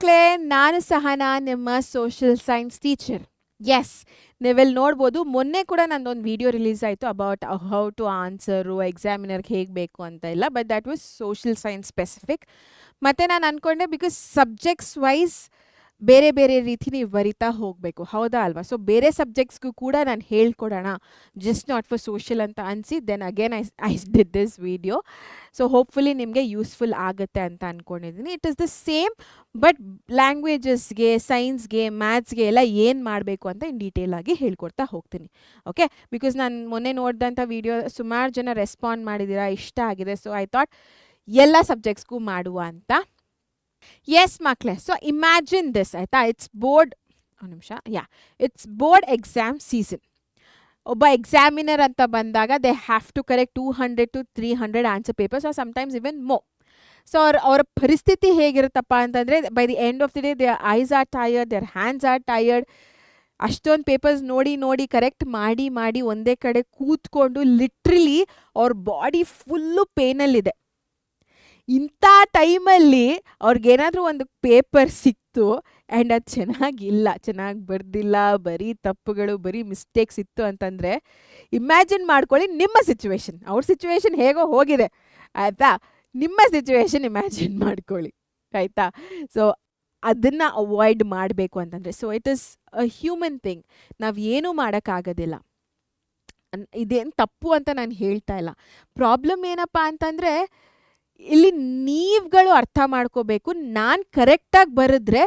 ಮಕ್ಕಳೇ, ನಾನು ಸಹನಾ, ನಿಮ್ಮ ಸೋಷಿಯಲ್ ಸೈನ್ಸ್ ಟೀಚರ್. ಎಸ್, ನೀವೆಲ್ಲಿ ನೋಡ್ಬೋದು, ಮೊನ್ನೆ ಕೂಡ ನಂದೊಂದು ವಿಡಿಯೋ ರಿಲೀಸ್ ಆಯಿತು ಅಬೌಟ್ ಹೌ ಟು ಆನ್ಸರು ಎಕ್ಸಾಮಿನರ್ಗೆ ಹೇಗೆ ಬೇಕು ಅಂತ ಇಲ್ಲ. But that was social science specific. ಮತ್ತು ನಾನು ಅಂದ್ಕೊಂಡೆ ಬಿಕಾಸ್ ಸಬ್ಜೆಕ್ಟ್ಸ್ ವೈಸ್ ಬೇರೆ ಬೇರೆ ರೀತಿ ನೀವು ಬರಿತಾ ಹೋಗಬೇಕು, ಹೌದಾ ಅಲ್ವಾ? ಸೊ ಬೇರೆ ಸಬ್ಜೆಕ್ಟ್ಸ್ಗೂ ಕೂಡ ನಾನು ಹೇಳ್ಕೊಡೋಣ, ಜಸ್ಟ್ ನಾಟ್ ಫಾರ್ ಸೋಷಿಯಲ್ ಅಂತ ಅನಿಸಿ then again I did this video. So hopefully ನಿಮಗೆ ಯೂಸ್ಫುಲ್ ಆಗುತ್ತೆ ಅಂತ ಅಂದ್ಕೊಂಡಿದ್ದೀನಿ. It is the same, but ಲ್ಯಾಂಗ್ವೇಜಸ್ಗೆ, ಸೈನ್ಸ್ಗೆ, ಮ್ಯಾಥ್ಸ್ಗೆ ಎಲ್ಲ ಏನು ಮಾಡಬೇಕು ಅಂತ ಇನ್ ಡೀಟೇಲ್ ಆಗಿ ಹೇಳ್ಕೊಡ್ತಾ ಹೋಗ್ತೀನಿ. ಓಕೆ, ಬಿಕಾಸ್ ನಾನು ಮೊನ್ನೆ ನೋಡಿದಂಥ ವಿಡಿಯೋ ಸುಮಾರು ಜನ ರೆಸ್ಪಾಂಡ್ ಮಾಡಿದ್ದೀರಾ, ಇಷ್ಟ ಆಗಿದೆ. ಸೊ ಐ ಥಾಟ್ ಎಲ್ಲ ಸಬ್ಜೆಕ್ಟ್ಸ್ಗೂ ಮಾಡುವ ಅಂತ. ಎಸ್ ಮಕ್ಕಳೇ, ಸೊ ಇಮ್ಯಾಜಿನ್ ದಿಸ್ ಆಯಿತಾ. ಇಟ್ಸ್ ಬೋರ್ಡ್, ಒಂದು ನಿಮಿಷ, ಇಟ್ಸ್ ಬೋರ್ಡ್ ಎಕ್ಸಾಮ್ ಸೀಸನ್. ಒಬ್ಬ ಎಕ್ಸಾಮಿನರ್ ಅಂತ ಬಂದಾಗ they have to correct 200 to 300 answer papers are sometimes even more. So ಅವರ ಪರಿಸ್ಥಿತಿ ಹೇಗಿರುತ್ತಪ್ಪ ಅಂತಂದರೆ, by the end of the day their eyes are tired, their hands are tired. ಅಷ್ಟೊಂದು papers ನೋಡಿ correct ಮಾಡಿ ಒಂದೇ ಕಡೆ ಕೂತ್ಕೊಂಡು ಲಿಟ್ರಲಿ ಅವ್ರ ಬಾಡಿ ಫುಲ್ಲು ಪೇನಲ್ಲಿದೆ. ಇಂಥ ಟೈಮಲ್ಲಿ ಅವ್ರಿಗೇನಾದರೂ ಒಂದು ಪೇಪರ್ ಸಿಕ್ತು ಆ್ಯಂಡ್ ಅದು ಚೆನ್ನಾಗಿಲ್ಲ, ಚೆನ್ನಾಗಿ ಬರ್ದಿಲ್ಲ, ಬರೀ ತಪ್ಪುಗಳು, ಬರೀ ಮಿಸ್ಟೇಕ್ಸ್ ಇತ್ತು ಅಂತಂದರೆ ಇಮ್ಯಾಜಿನ್ ಮಾಡ್ಕೊಳ್ಳಿ ನಿಮ್ಮ ಸಿಚುವೇಶನ್. ಅವ್ರ ಸಿಚುವೇಶನ್ ಹೇಗೋ ಹೋಗಿದೆ ಆಯಿತಾ, ನಿಮ್ಮ ಸಿಚುವೇಶನ್ ಇಮ್ಯಾಜಿನ್ ಮಾಡ್ಕೊಳ್ಳಿ ಆಯಿತಾ. ಸೊ ಅದನ್ನು ಅವಾಯ್ಡ್ ಮಾಡಬೇಕು ಅಂತಂದರೆ, so it is a human thing, ನಾವು ಏನೂ ಮಾಡೋಕ್ಕಾಗೋದಿಲ್ಲ. ಇದೇನು ತಪ್ಪು ಅಂತ ನಾನು ಹೇಳ್ತಾ ಇಲ್ಲ. ಪ್ರಾಬ್ಲಮ್ ಏನಪ್ಪ ಅಂತಂದರೆ, ಇಲ್ಲಿ ನೀವುಗಳು ಅರ್ಥ ಮಾಡ್ಕೋಬೇಕು, ನಾನು ಕರೆಕ್ಟಾಗಿ ಬರೆದ್ರೆ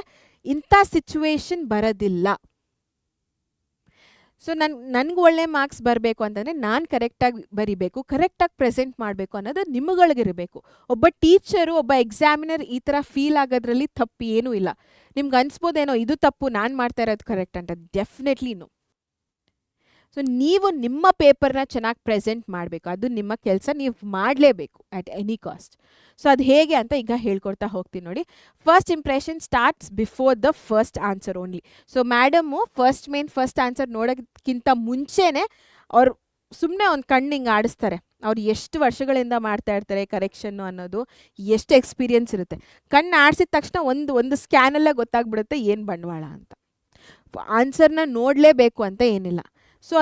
ಇಂಥ ಸಿಚುವೇಶನ್ ಬರೋದಿಲ್ಲ. ಸೊ ನನಗೆ ಒಳ್ಳೆ ಮಾರ್ಕ್ಸ್ ಬರಬೇಕು ಅಂತಂದರೆ ನಾನು ಕರೆಕ್ಟಾಗಿ ಬರಿಬೇಕು, ಕರೆಕ್ಟಾಗಿ ಪ್ರೆಸೆಂಟ್ ಮಾಡಬೇಕು ಅನ್ನೋದು ನಿಮ್ಮಗಳಿಗಿರಬೇಕು. ಒಬ್ಬ ಟೀಚರು, ಒಬ್ಬ ಎಕ್ಸಾಮಿನರ್ ಈ ಥರ ಫೀಲ್ ಆಗೋದ್ರಲ್ಲಿ ತಪ್ಪು ಏನೂ ಇಲ್ಲ. ನಿಮ್ಗೆ ಅನಿಸ್ಬೋದೇನೋ ಇದು ತಪ್ಪು, ನಾನು ಮಾಡ್ತಾ ಇರೋದು ಕರೆಕ್ಟ್ ಅಂತ. Definitely no. ಸೊ ನೀವು ನಿಮ್ಮ ಪೇಪರ್ನ ಚೆನ್ನಾಗಿ ಪ್ರೆಸೆಂಟ್ ಮಾಡಬೇಕು, ಅದು ನಿಮ್ಮ ಕೆಲಸ, ನೀವು ಮಾಡಲೇಬೇಕು ಅಟ್ ಎನಿ ಕಾಸ್ಟ್. ಸೊ ಅದು ಹೇಗೆ ಅಂತ ಈಗ ಹೇಳ್ಕೊಡ್ತಾ ಹೋಗ್ತೀನಿ ನೋಡಿ. First impression starts before the first answer only. So madam first answer ನೋಡೋಕ್ಕಿಂತ ಮುಂಚೆನೇ ಅವ್ರು ಸುಮ್ಮನೆ ಒಂದು ಕಣ್ಣಿಂಗೆ ಆಡಿಸ್ತಾರೆ. ಅವ್ರು ಎಷ್ಟು ವರ್ಷಗಳಿಂದ ಮಾಡ್ತಾ ಇರ್ತಾರೆ ಕರೆಕ್ಷನ್ನು ಅನ್ನೋದು, ಎಷ್ಟು ಎಕ್ಸ್ಪೀರಿಯನ್ಸ್ ಇರುತ್ತೆ. ಕಣ್ಣು ಆಡಿಸಿದ ತಕ್ಷಣ ಒಂದು ಸ್ಕ್ಯಾನಲ್ಲೇ ಗೊತ್ತಾಗ್ಬಿಡುತ್ತೆ ಏನು ಬಂಡವಾಳ ಅಂತ. ಆನ್ಸರ್ನ ನೋಡಲೇಬೇಕು ಅಂತ ಏನಿಲ್ಲ. So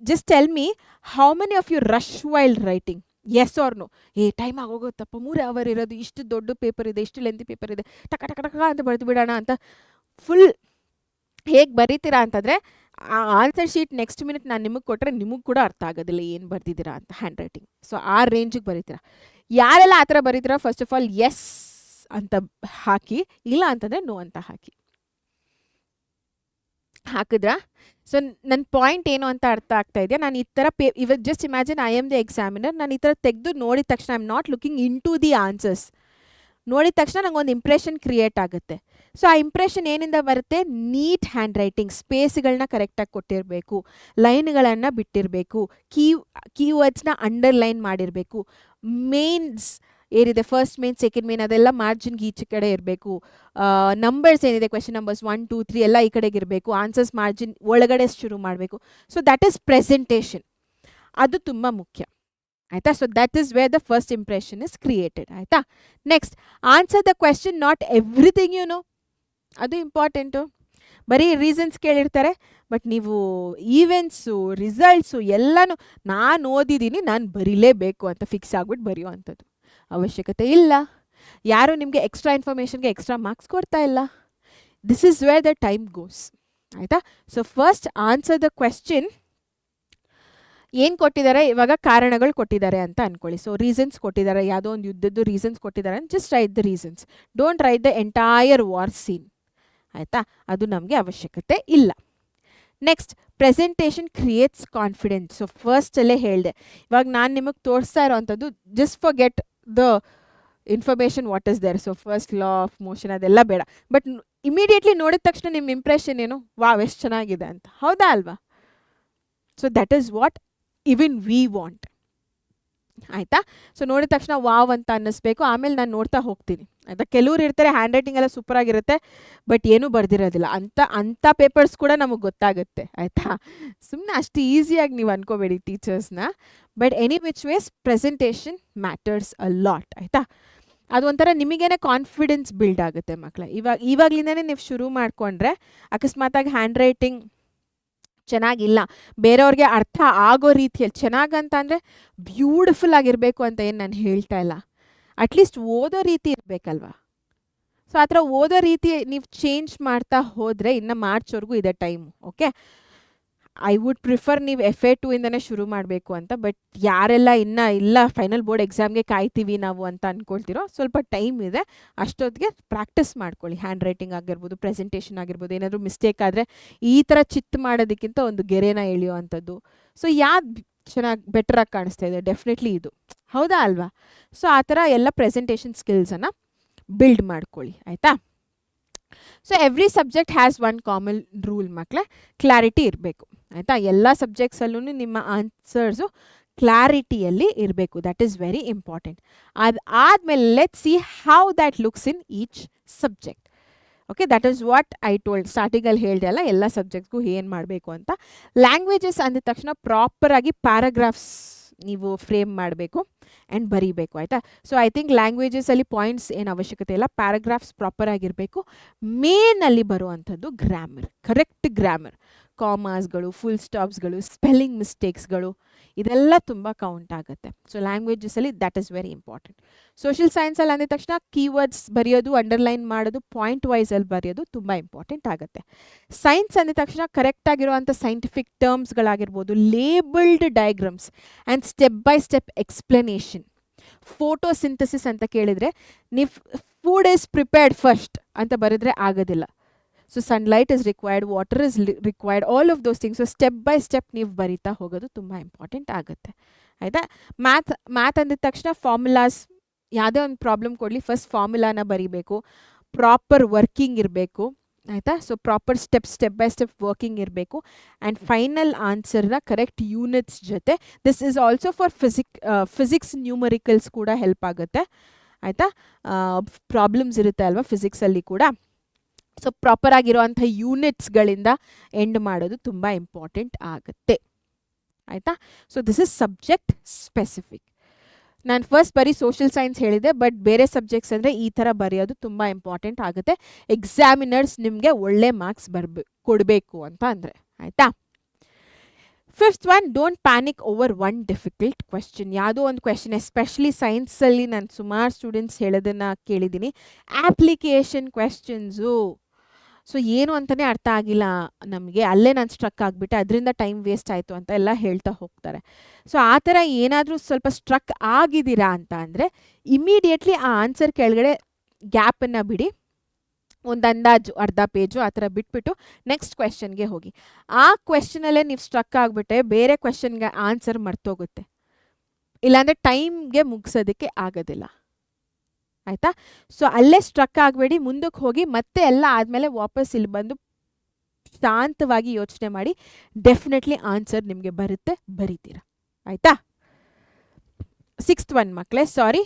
just tell me, how many of you rush wild writing? Yes or no? Time ಆಗೋಗುತ್ತಪ್ಪ, 3 ಅವರ್ ಇರೋದು, ಇಷ್ಟು ದೊಡ್ಡ ಪೇಪರ್ ಇದೆ, ಇಷ್ಟು ಲೆಂತಿ ಪೇಪರ್ ಇದೆ, ಟಕ ಟಕ ಟಕ ಅಂತ ಬರೆದು ಬಿಡೋಣ ಅಂತ ಫುಲ್ ಹೇಗೆ ಬರೀತೀರಾ ಅಂತಂದರೆ, ಆ ಆನ್ಸರ್ ಶೀಟ್ ನೆಕ್ಸ್ಟ್ ಮಿನಿಟ್ ನಾನು ನಿಮಗೆ ಕೊಟ್ಟರೆ ನಿಮಗೆ ಕೂಡ ಅರ್ಥ ಆಗೋದಿಲ್ಲ ಏನು ಬರ್ದಿದ್ದೀರಾ ಅಂತ, ಹ್ಯಾಂಡ್ ರೈಟಿಂಗ್. ಸೊ ಆ ರೇಂಜಿಗೆ ಬರೀತೀರಾ. ಯಾರೆಲ್ಲ ಆ ಥರ ಬರೀತೀರಾ, ಫಸ್ಟ್ ಆಫ್ ಆಲ್ ಎಸ್ ಅಂತ ಹಾಕಿ, ಇಲ್ಲ ಅಂತಂದರೆ ನೋ ಅಂತ ಹಾಕಿದ್ರಾ? ಸೊ ನನ್ನ ಪಾಯಿಂಟ್ ಏನು ಅಂತ ಅರ್ಥ ಆಗ್ತಾ ಇದೆಯಾ? ನಾನು ಈ ಥರ ಇವತ್ತು just imagine I am the examiner. ನಾನು ಈ ಥರ ತೆಗೆದು ನೋಡಿದ ತಕ್ಷಣ I am not looking into the answers. ನೋಡಿದ ತಕ್ಷಣ ನಂಗೊಂದು ಇಂಪ್ರೆಷನ್ ಕ್ರಿಯೇಟ್ ಆಗುತ್ತೆ. ಸೊ ಆ ಇಂಪ್ರೆಷನ್ ಏನಿಂದ ಬರುತ್ತೆ? ನೀಟ್ ಹ್ಯಾಂಡ್ ರೈಟಿಂಗ್, ಸ್ಪೇಸ್ಗಳನ್ನ ಕರೆಕ್ಟಾಗಿ ಕೊಟ್ಟಿರಬೇಕು, ಲೈನ್ಗಳನ್ನು ಬಿಟ್ಟಿರಬೇಕು, ಕೀವರ್ಡ್ಸ್ನ ಅಂಡರ್ಲೈನ್ ಮಾಡಿರಬೇಕು, ಮೇನ್ಸ್ ಏನಿದೆ ಫಸ್ಟ್ ಮೇನ್, ಸೆಕೆಂಡ್ ಮೇನ್ ಅದೆಲ್ಲ ಮಾರ್ಜಿನ್ಗೆ ಈಚೆ ಕಡೆ ಇರಬೇಕು. ನಂಬರ್ಸ್ ಏನಿದೆ ಕ್ವೆಶನ್ ನಂಬರ್ಸ್ 1, 2, 3 ಎಲ್ಲ ಈ ಕಡೆಗೆ ಇರಬೇಕು. ಆನ್ಸರ್ಸ್ ಮಾರ್ಜಿನ್ ಒಳಗಡೆ ಶುರು ಮಾಡಬೇಕು. So that is presentation. ಅದು ತುಂಬ ಮುಖ್ಯ ಆಯಿತಾ. So that is where the first impression is created ಆಯಿತಾ. Next, answer the question, not everything you know. ಅದು ಇಂಪಾರ್ಟೆಂಟು. ಬರೀ ರೀಸನ್ಸ್ ಕೇಳಿರ್ತಾರೆ, ಬಟ್ ನೀವು ಈವೆಂಟ್ಸು, ರಿಸಲ್ಟ್ಸು ಎಲ್ಲನೂ ನಾನು ಓದಿದ್ದೀನಿ, ನಾನು ಬರೀಲೇಬೇಕು ಅಂತ ಫಿಕ್ಸ್ ಆಗಿಬಿಟ್ಟು ಬರೆಯೋ ಅಂಥದ್ದು ಅವಶ್ಯಕತೆ ಇಲ್ಲ. ಯಾರು ನಿಮಗೆ ಎಕ್ಸ್ಟ್ರಾ ಇನ್ಫಾರ್ಮೇಷನ್ಗೆ ಎಕ್ಸ್ಟ್ರಾ ಮಾರ್ಕ್ಸ್ ಕೊಡ್ತಾ ಇಲ್ಲ. This is where the time goes ಆಯಿತಾ. So first answer the question. ಏನು ಕೊಟ್ಟಿದ್ದಾರೆ ಇವಾಗ? ಕಾರಣಗಳು ಕೊಟ್ಟಿದ್ದಾರೆ ಅಂತ ಅಂದ್ಕೊಳ್ಳಿ. ಸೊ ರೀಸನ್ಸ್ ಕೊಟ್ಟಿದ್ದಾರೆ, ಯಾವುದೋ ಒಂದು ಯುದ್ಧದ್ದು ರೀಸನ್ಸ್ ಕೊಟ್ಟಿದ್ದಾರೆ ಅಂತ just write the reasons. Don't write the entire war scene ಆಯಿತಾ. ಅದು ನಮಗೆ ಅವಶ್ಯಕತೆ ಇಲ್ಲ. Next, presentation creates confidence. So ಫಸ್ಟಲ್ಲೇ ಹೇಳಿದೆ, ಇವಾಗ ನಾನು ನಿಮಗೆ ತೋರಿಸ್ತಾ ಇರೋವಂಥದ್ದು just for get the information what is there. So first law of motion ಅದೆಲ್ಲ ಬೇಡ, ಬಟ್ ಇಮಿಡಿಯೇಟ್ಲಿ ನೋಡಿದ ತಕ್ಷಣ ನಿಮ್ಮ ಇಂಪ್ರೆಷನ್ ಏನು? ವಾವ್, ಎಷ್ಟು ಚೆನ್ನಾಗಿದೆ ಅಂತ, ಹೌದಾ ಅಲ್ವಾ? So that is what even we want ಆಯಿತಾ. ಸೊ ನೋಡಿದ ತಕ್ಷಣ ವಾವ್ ಅಂತ ಅನ್ನಿಸ್ಬೇಕು. ಆಮೇಲೆ ನಾನು ನೋಡ್ತಾ ಹೋಗ್ತೀನಿ ಆಯಿತಾ. ಕೆಲವ್ರು ಇರ್ತಾರೆ ಹ್ಯಾಂಡ್ ರೈಟಿಂಗ್ ಎಲ್ಲ ಸೂಪರಾಗಿರುತ್ತೆ, ಬಟ್ ಏನೂ ಬರ್ದಿರೋದಿಲ್ಲ. ಅಂಥ ಪೇಪರ್ಸ್ ಕೂಡ ನಮಗೆ ಗೊತ್ತಾಗುತ್ತೆ ಆಯಿತಾ. ಸುಮ್ಮನೆ ಅಷ್ಟು ಈಸಿಯಾಗಿ ನೀವು ಅನ್ಕೋಬೇಡಿ ಟೀಚರ್ಸ್ನ. But any which ways presentation matters a lot ಆಯಿತಾ. ಅದೊಂಥರ ನಿಮಗೇನೆ ಕಾನ್ಫಿಡೆನ್ಸ್ ಬಿಲ್ಡ್ ಆಗುತ್ತೆ ಮಕ್ಕಳೇ. ಇವಾಗಲಿಂದನೇ ನೀವು ಶುರು ಮಾಡಿಕೊಂಡ್ರೆ ಅಕಸ್ಮಾತಾಗಿ ಹ್ಯಾಂಡ್ ರೈಟಿಂಗ್ ಚೆನ್ನಾಗಿಲ್ಲ, ಬೇರೆಯವ್ರಿಗೆ ಅರ್ಥ ಆಗೋ ರೀತಿಯಲ್ಲಿ ಚೆನ್ನಾಗಂತ ಅಂದರೆ ಬ್ಯೂಟಿಫುಲ್ ಆಗಿರಬೇಕು ಅಂತ ಏನು ನಾನು ಹೇಳ್ತಾ ಇಲ್ಲ, ಅಟ್ಲೀಸ್ಟ್ ಓದೋ ರೀತಿ ಇರಬೇಕಲ್ವಾ. ಸೊ ಆ ಥರ ಓದೋ ರೀತಿ ನೀವು ಚೇಂಜ್ ಮಾಡ್ತಾ ಹೋದರೆ ಇನ್ನು ಮಾರ್ಚ್ವರೆಗೂ ಇದೆ time. Okay, I would prefer ನೀವು FA2 ಇಂದನೇ ಶುರು ಮಾಡಬೇಕು ಅಂತ. ಬಟ್ ಯಾರೆಲ್ಲ ಇನ್ನೂ ಇಲ್ಲ ಫೈನಲ್ ಬೋರ್ಡ್ ಎಕ್ಸಾಮ್ಗೆ ಕಾಯ್ತೀವಿ ನಾವು ಅಂತ ಅಂದ್ಕೊಳ್ತಿರೋ, ಸ್ವಲ್ಪ ಟೈಮ್ ಇದೆ, ಅಷ್ಟೊತ್ತಿಗೆ ಪ್ರಾಕ್ಟೀಸ್ ಮಾಡ್ಕೊಳ್ಳಿ. ಹ್ಯಾಂಡ್ ರೈಟಿಂಗ್ ಆಗಿರ್ಬೋದು, ಪ್ರೆಸೆಂಟೇಷನ್ ಆಗಿರ್ಬೋದು, ಏನಾದರೂ ಮಿಸ್ಟೇಕ್ ಆದರೆ ಈ ಥರ ಚಿತ್ತು ಮಾಡೋದಕ್ಕಿಂತ ಒಂದು ಗೆರೆನ ಎಳೆಯೋ ಅಂಥದ್ದು. ಸೊ ಯಾವ್ದು ಚೆನ್ನಾಗಿ ಬೆಟ್ರಾಗಿ ಕಾಣಿಸ್ತಾ ಇದೆ, ಡೆಫಿನೆಟ್ಲಿ ಇದು, ಹೌದಾ ಅಲ್ವಾ? ಸೊ ಆ ಥರ ಎಲ್ಲ ಪ್ರೆಸೆಂಟೇಷನ್ ಸ್ಕಿಲ್ಸನ್ನು ಬಿಲ್ಡ್ ಮಾಡ್ಕೊಳ್ಳಿ, ಆಯಿತಾ? So every subject has one common rule ಮಕ್ಕಳೇ, ಕ್ಲಾರಿಟಿ ಇರಬೇಕು, ಆಯಿತಾ? ಎಲ್ಲ ಸಬ್ಜೆಕ್ಟ್ಸಲ್ಲೂ ನಿಮ್ಮ ಆನ್ಸರ್ಸು ಕ್ಲಾರಿಟಿಯಲ್ಲಿ ಇರಬೇಕು. That is very important. ಅದಾದಮೇಲೆ let's see how that looks in each subject. Okay, that is what I told, ಸ್ಟಾರ್ಟಿಂಗಲ್ಲಿ ಹೇಳಿದೆ ಅಲ್ಲ ಎಲ್ಲ ಸಬ್ಜೆಕ್ಟ್ಗೂ ಏನು ಮಾಡಬೇಕು ಅಂತ. ಲ್ಯಾಂಗ್ವೇಜಸ್ ಅಂದ ತಕ್ಷಣ ಪ್ರಾಪರಾಗಿ ಪ್ಯಾರಾಗ್ರಾಫ್ಸ್ ನೀವು ಫ್ರೇಮ್ ಮಾಡಬೇಕು ಆ್ಯಂಡ್ ಬರೀಬೇಕು, ಆಯಿತಾ? ಸೊ ಐ ಥಿಂಕ್ ಲ್ಯಾಂಗ್ವೇಜಸಲ್ಲಿ ಪಾಯಿಂಟ್ಸ್ ಏನು ಅವಶ್ಯಕತೆ ಇಲ್ಲ, ಪ್ಯಾರಾಗ್ರಾಫ್ಸ್ ಪ್ರಾಪರ್ ಆಗಿರಬೇಕು. ಮೇನಲ್ಲಿ ಬರುವಂಥದ್ದು ಗ್ರಾಮರ್, ಕರೆಕ್ಟ್ ಗ್ರಾಮರ್, ಕಾಮಾಸ್ಗಳು, ಫುಲ್ ಸ್ಟಾಪ್ಸ್ಗಳು, ಸ್ಪೆಲ್ಲಿಂಗ್ ಮಿಸ್ಟೇಕ್ಸ್ಗಳು, ಇದೆಲ್ಲ ತುಂಬ ಕೌಂಟ್ ಆಗುತ್ತೆ. ಸೊ ಲ್ಯಾಂಗ್ವೇಜಸಲ್ಲಿ that is very important. Social ಸೈನ್ಸಲ್ಲಿ ಅಂದ ತಕ್ಷಣ ಕೀವರ್ಡ್ಸ್ ಬರೆಯೋದು, ಅಂಡರ್ಲೈನ್ ಮಾಡೋದು, ಪಾಯಿಂಟ್ ವೈಸಲ್ಲಿ ಬರೆಯೋದು ತುಂಬ ಇಂಪಾರ್ಟೆಂಟ್ ಆಗುತ್ತೆ. ಸೈನ್ಸ್ ಅಂದ ತಕ್ಷಣ ಕರೆಕ್ಟಾಗಿರುವಂಥ ಸೈಂಟಿಫಿಕ್ ಟರ್ಮ್ಸ್ಗಳಾಗಿರ್ಬೋದು, labelled diagrams and step by step explanation. Photosynthesis ಅಂತ ಕೇಳಿದರೆ ನೀವು ಫುಡ್ ಈಸ್ ಪ್ರಿಪೇರ್ಡ್ ಫಸ್ಟ್ ಅಂತ ಬರೆದ್ರೆ ಆಗೋದಿಲ್ಲ. So sunlight is required, water is required, all of those things. So step by step ನೀವು ಬರಿತಾ ಹೋಗೋದು ತುಂಬ ಇಂಪಾರ್ಟೆಂಟ್ ಆಗುತ್ತೆ, ಆಯಿತಾ? ಮ್ಯಾಥ್ ಅಂದಿದ ತಕ್ಷಣ ಫಾರ್ಮುಲಾಸ್, ಯಾವುದೇ ಒಂದು ಪ್ರಾಬ್ಲಮ್ ಕೊಡಲಿ ಫಸ್ಟ್ ಫಾರ್ಮುಲಾನ ಬರೀಬೇಕು, ಪ್ರಾಪರ್ ವರ್ಕಿಂಗ್ ಇರಬೇಕು, ಆಯಿತಾ? So proper step by step working ಇರಬೇಕು ಆ್ಯಂಡ್ ಫೈನಲ್ ಆನ್ಸರ್ನ ಕರೆಕ್ಟ್ ಯೂನಿಟ್ಸ್ ಜೊತೆ. This is also for physics numericals ಕೂಡ ಹೆಲ್ಪ್ ಆಗುತ್ತೆ, ಆಯಿತಾ? ಪ್ರಾಬ್ಲಮ್ಸ್ ಇರುತ್ತೆ ಅಲ್ವಾ ಫಿಸಿಕ್ಸಲ್ಲಿ ಕೂಡ. ಸೊ ಪ್ರಾಪರ್ ಆಗಿರುವಂಥ ಯೂನಿಟ್ಸ್ಗಳಿಂದ ಎಂಡ್ ಮಾಡೋದು ತುಂಬ ಇಂಪಾರ್ಟೆಂಟ್ ಆಗುತ್ತೆ, ಆಯಿತಾ? So this is subject specific. ನಾನು ಫಸ್ಟ್ ಬರೀ ಸೋಷಿಯಲ್ ಸೈನ್ಸ್ ಹೇಳಿದೆ, ಬಟ್ ಬೇರೆ ಸಬ್ಜೆಕ್ಟ್ಸ್ ಅಂದರೆ ಈ ಥರ ಬರೆಯೋದು ತುಂಬ ಇಂಪಾರ್ಟೆಂಟ್ ಆಗುತ್ತೆ. ಎಕ್ಸಾಮಿನರ್ಸ್ ನಿಮಗೆ ಒಳ್ಳೆ ಮಾರ್ಕ್ಸ್ ಕೊಡಬೇಕು ಅಂತ ಅಂದರೆ, ಆಯಿತಾ? Fifth one, don't panic over one difficult question. ಯಾವುದೋ ಒಂದು ಕ್ವೆಶ್ಚನ್, ಎಸ್ಪೆಷಲಿ ಸೈನ್ಸಲ್ಲಿ ನಾನು ಸುಮಾರು ಸ್ಟೂಡೆಂಟ್ಸ್ ಹೇಳೋದನ್ನು ಕೇಳಿದ್ದೀನಿ, ಆ್ಯಪ್ಲಿಕೇಶನ್ ಕ್ವೆಶ್ಚನ್ಸು. ಸೊ ಏನು ಅಂತಲೇ ಅರ್ಥ ಆಗಿಲ್ಲ ನಮಗೆ, ಅಲ್ಲೇ ನಾನು ಸ್ಟ್ರಕ್ ಆಗಿಬಿಟ್ಟೆ, ಅದರಿಂದ ಟೈಮ್ ವೇಸ್ಟ್ ಆಯಿತು ಅಂತ ಎಲ್ಲ ಹೇಳ್ತಾ ಹೋಗ್ತಾರೆ. ಸೊ ಆ ಥರ ಏನಾದರೂ ಸ್ವಲ್ಪ ಸ್ಟ್ರಕ್ ಆಗಿದ್ದೀರಾ ಅಂತ ಅಂದರೆ ಇಮಿಡಿಯೇಟ್ಲಿ ಆ ಆನ್ಸರ್ ಕೆಳಗಡೆ ಗ್ಯಾಪನ್ನು ಬಿಡಿ, ಒಂದು ಅಂದಾಜು ಅರ್ಧ ಪೇಜು ಆ ಥರ ಬಿಟ್ಬಿಟ್ಟು ನೆಕ್ಸ್ಟ್ ಕ್ವೆಶ್ಚನ್ಗೆ ಹೋಗಿ. ಆ ಕ್ವೆಶ್ಚನಲ್ಲೇ ನೀವು ಸ್ಟ್ರಕ್ ಆಗಿಬಿಟ್ಟೆ ಬೇರೆ ಕ್ವೆಶ್ಚನ್ಗೆ ಆನ್ಸರ್ ಮರ್ತೋಗುತ್ತೆ, ಇಲ್ಲಾಂದರೆ ಟೈಮ್ಗೆ ಮುಗಿಸೋದಕ್ಕೆ ಆಗೋದಿಲ್ಲ, ಆಯಿತಾ? ಸೊ ಅಲ್ಲೇ ಸ್ಟ್ರಕ್ ಆಗಬೇಡಿ, ಮುಂದಕ್ಕೆ ಹೋಗಿ ಮತ್ತೆ ಎಲ್ಲ ಆದಮೇಲೆ ವಾಪಸ್ ಇಲ್ಲಿ ಬಂದು ಶಾಂತವಾಗಿ ಯೋಚನೆ ಮಾಡಿ, ಡೆಫಿನೆಟ್ಲಿ ಆನ್ಸರ್ ನಿಮಗೆ ಬರುತ್ತೆ, ಬರೀತೀರಾ, ಆಯಿತಾ? ಸಿಕ್ಸ್ತ್ ಒನ್ ಮಕ್ಕಳೇ, sorry,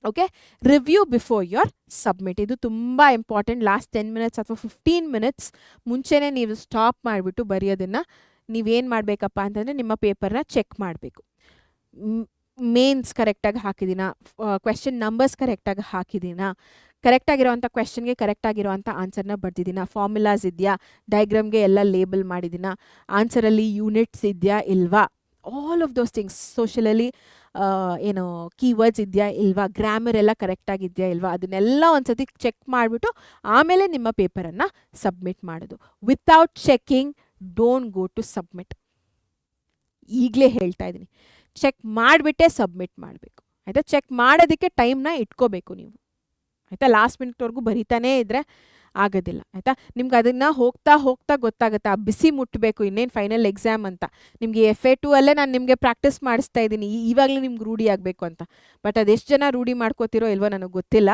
okay, review before your submit. ಇದು ತುಂಬ ಇಂಪಾರ್ಟೆಂಟ್. ಲಾಸ್ಟ್ 10 ಮಿನಿಟ್ಸ್ ಅಥವಾ 15 ಮಿನಿಟ್ಸ್ ಮುಂಚೆನೇ ನೀವು ಸ್ಟಾಪ್ ಮಾಡಿಬಿಟ್ಟು ಬರೆಯೋದನ್ನು ನೀವೇನು ಮಾಡಬೇಕಪ್ಪ ಅಂತಂದರೆ ನಿಮ್ಮ ಪೇಪರ್ನ ಚೆಕ್ ಮಾಡಬೇಕು. ಮೇನ್ಸ್ ಕರೆಕ್ಟಾಗಿ ಹಾಕಿದ್ದೀನಾ, ಕ್ವೆಶ್ಚನ್ ನಂಬರ್ಸ್ ಕರೆಕ್ಟಾಗಿ ಹಾಕಿದ್ದೀನಾ, ಕರೆಕ್ಟಾಗಿರೋವಂಥ ಕ್ವೆಶ್ಚನ್ಗೆ ಕರೆಕ್ಟಾಗಿರೋವಂಥ ಆನ್ಸರ್ನ ಬರ್ದಿದ್ದೀನಾ, ಫಾರ್ಮುಲಾಸ್ ಇದೆಯಾ, ಡಯಾಗ್ರಾಮ್ಗೆ ಎಲ್ಲ ಲೇಬಲ್ ಮಾಡಿದ್ದೀನಾ, ಆನ್ಸರಲ್ಲಿ ಯೂನಿಟ್ಸ್ ಇದೆಯಾ ಇಲ್ವಾ, ಆಲ್ ಆಫ್ ದೋಸ್ ಥಿಂಗ್ಸ್. ಸೋಷಿಯಲಲ್ಲಿ ಏನು ಕೀವರ್ಡ್ಸ್ ಇದೆಯಾ ಇಲ್ವಾ, ಗ್ರಾಮರ್ ಎಲ್ಲ ಕರೆಕ್ಟಾಗಿದೆಯಾ ಇಲ್ವಾ, ಅದನ್ನೆಲ್ಲ ಒಂದು ಸತಿ ಚೆಕ್ ಮಾಡಿಬಿಟ್ಟು ಆಮೇಲೆ ನಿಮ್ಮ ಪೇಪರನ್ನು ಸಬ್ಮಿಟ್ ಮಾಡೋದು. Without checking don't go to submit. ಈಗಲೇ ಹೇಳ್ತಾ ಇದ್ದೀನಿ, ಚೆಕ್ ಮಾಡಿಬಿಟ್ಟೇ ಸಬ್ಮಿಟ್ ಮಾಡಬೇಕು, ಆಯಿತಾ? ಚೆಕ್ ಮಾಡೋದಕ್ಕೆ ಟೈಮ್ನ ಇಟ್ಕೋಬೇಕು ನೀವು, ಆಯಿತಾ? ಲಾಸ್ಟ್ ಮಿನಿಟ್ವರೆಗೂ ಬರೀತಾನೇ ಇದ್ದರೆ ಆಗೋದಿಲ್ಲ, ಆಯಿತಾ? ನಿಮ್ಗೆ ಅದನ್ನು ಹೋಗ್ತಾ ಹೋಗ್ತಾ ಗೊತ್ತಾಗುತ್ತೆ, ಆ ಬಿಸಿ ಮುಟ್ಟಬೇಕು, ಇನ್ನೇನು ಫೈನಲ್ ಎಕ್ಸಾಮ್ ಅಂತ. ನಿಮಗೆ FA2 ಅಲ್ಲೇ ನಾನು ನಿಮಗೆ ಪ್ರಾಕ್ಟೀಸ್ ಮಾಡಿಸ್ತಾ ಇದ್ದೀನಿ, ಇವಾಗಲೇ ನಿಮ್ಗೆ ರೂಢಿ ಆಗಬೇಕು ಅಂತ. ಬಟ್ ಅದೆಷ್ಟು ಜನ ರೂಢಿ ಮಾಡ್ಕೋತಿರೋ ಇಲ್ವೋ ನನಗೆ ಗೊತ್ತಿಲ್ಲ.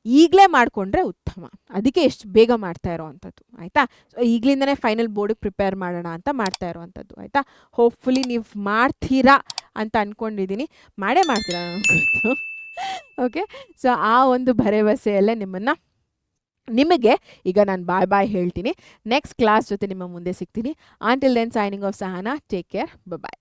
ಈಗಲೇ ಮಾಡಿಕೊಂಡ್ರೆ ಉತ್ತಮ, ಅದಕ್ಕೆ ಎಷ್ಟು ಬೇಗ ಮಾಡ್ತಾ ಇರೋ ಅಂಥದ್ದು, ಆಯಿತಾ? ಸೊ ಈಗಲಿಂದನೇ ಫೈನಲ್ ಬೋರ್ಡಿಗೆ ಪ್ರಿಪೇರ್ ಮಾಡೋಣ ಅಂತ ಮಾಡ್ತಾ ಇರೋವಂಥದ್ದು, ಆಯಿತಾ? ಹೋಪ್ಫುಲಿ ನೀವು ಮಾಡ್ತೀರಾ ಅಂತ ಅಂದ್ಕೊಂಡಿದ್ದೀನಿ, ಮಾಡೇ ಮಾಡ್ತೀರಾ ನನಗೆ ಗೊತ್ತು, ಓಕೆ? ಸೊ ಆ ಒಂದು ಭರವಸೆಯಲ್ಲೇ ನಿಮಗೆ ಈಗ ನಾನು ಬಾಯ್ ಹೇಳ್ತೀನಿ. ನೆಕ್ಸ್ಟ್ ಕ್ಲಾಸ್ ಜೊತೆ ನಿಮ್ಮ ಮುಂದೆ ಸಿಗ್ತೀನಿ. Until then signing off Sahana. Take care, ಬಾಯ್.